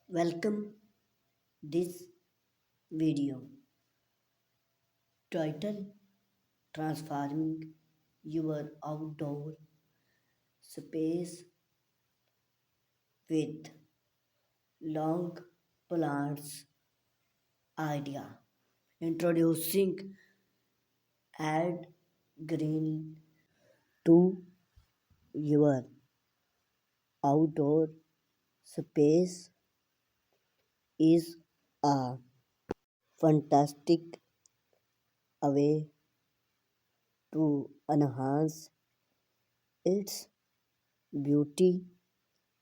Welcome this video title transforming your outdoor space with long plants idea. Introducing add green to your outdoor space is a fantastic way to enhance its beauty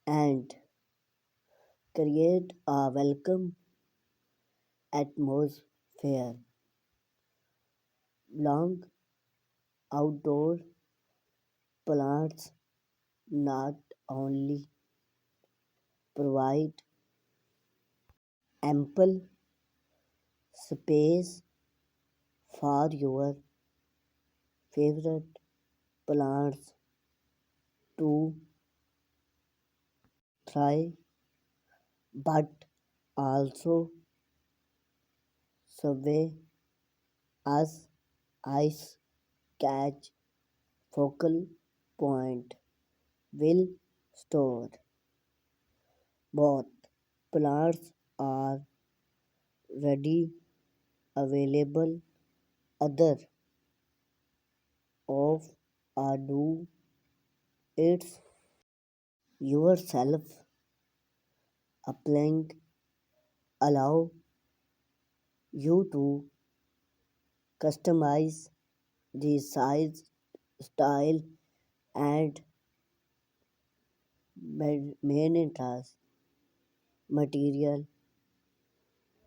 and create a welcome atmosphere. Long outdoor plants not only provide ample space for your favorite plants to thrive, but also serve as ice catch focal point will store. Both plants are ready available other of do it yourself. Applying allow you to customize the size, style, and maintenance material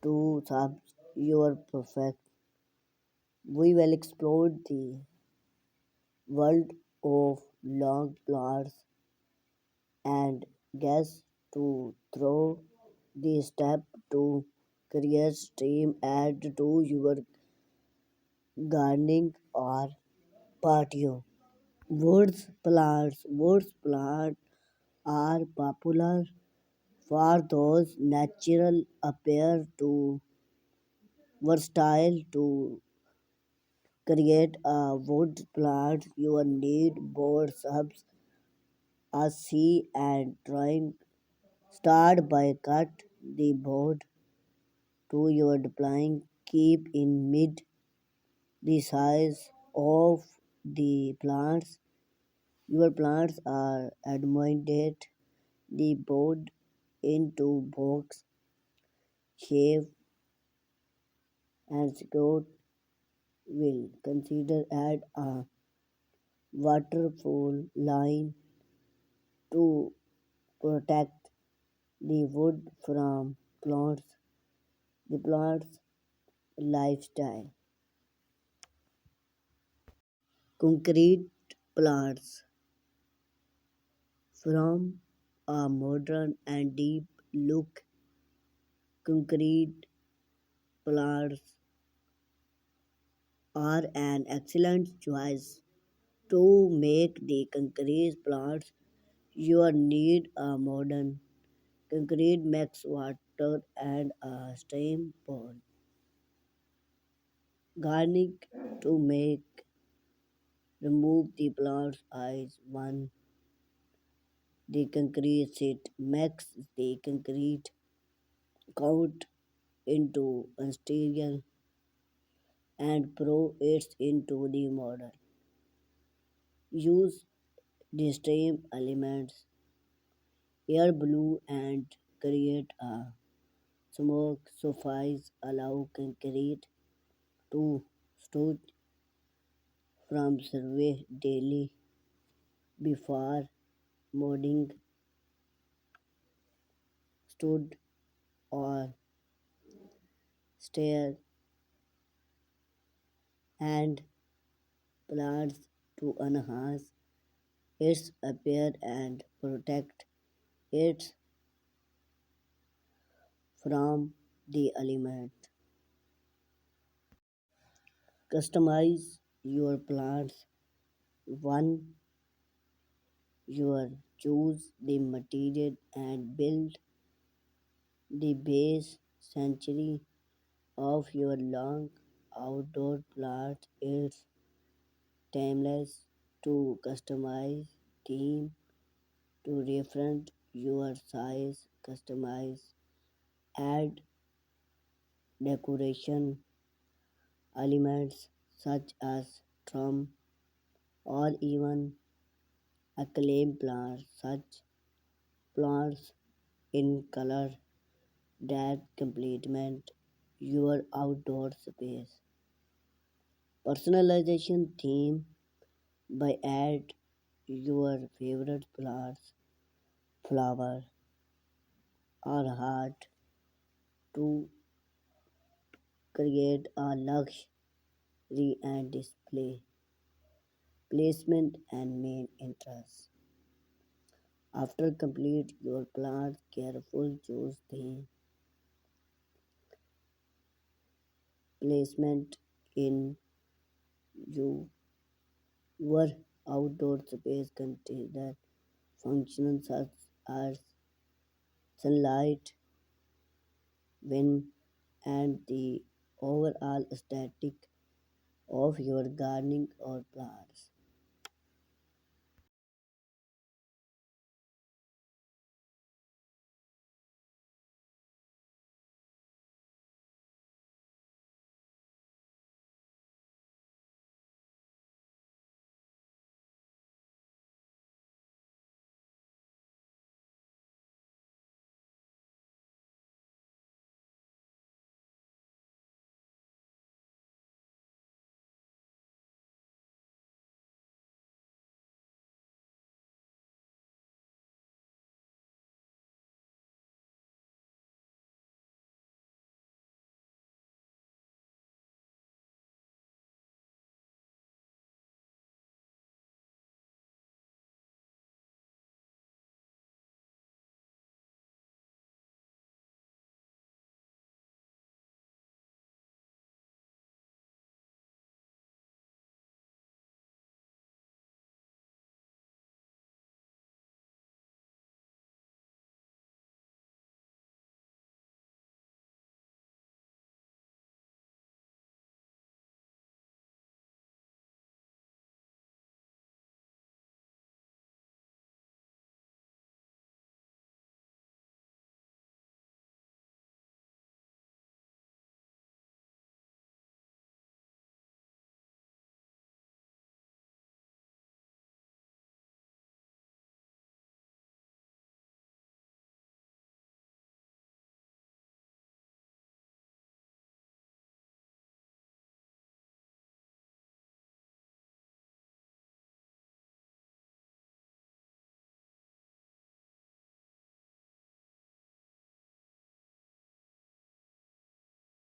to sub your perfect. We will explore the world of long plants and guess to throw the step to create stream add to your gardening or patio. Woods plants are popular for those natural appear to versatile to create a wood plant. You need board subs, a C and drawing. Start by cut the board to your deploying. Keep in mid the size of the plants. Your plants are admitted the board into box shape and Scott will consider add a waterfall line to protect the wood from plants. The plant's lifestyle. Concrete plants from a modern and deep look. Concrete plants are an excellent choice to make the concrete plants. You need a modern concrete makes water and a steam pond. Garnish to make remove the plant's eyes one the concrete sheet makes the concrete coat into unstable and pro it into the model. Use the same elements air blue and create a smoke suffice allow concrete to stood from survey daily before modding stood or stair and plants to enhance its appear and protect it from the element. Customize your plants one your choose the material and build The base century of your long outdoor plant is timeless to customize theme to reflect your size, customize, add decoration elements such as drum or even acclaimed plants such plants in color that complement your outdoor space. Personalization theme by add your favorite plants, flower or heart to create a luxury and display placement and main interest. After complete your plants, careful choose the placement in you your outdoor space container functions such as sunlight, wind, and the overall aesthetic of your gardening or plants.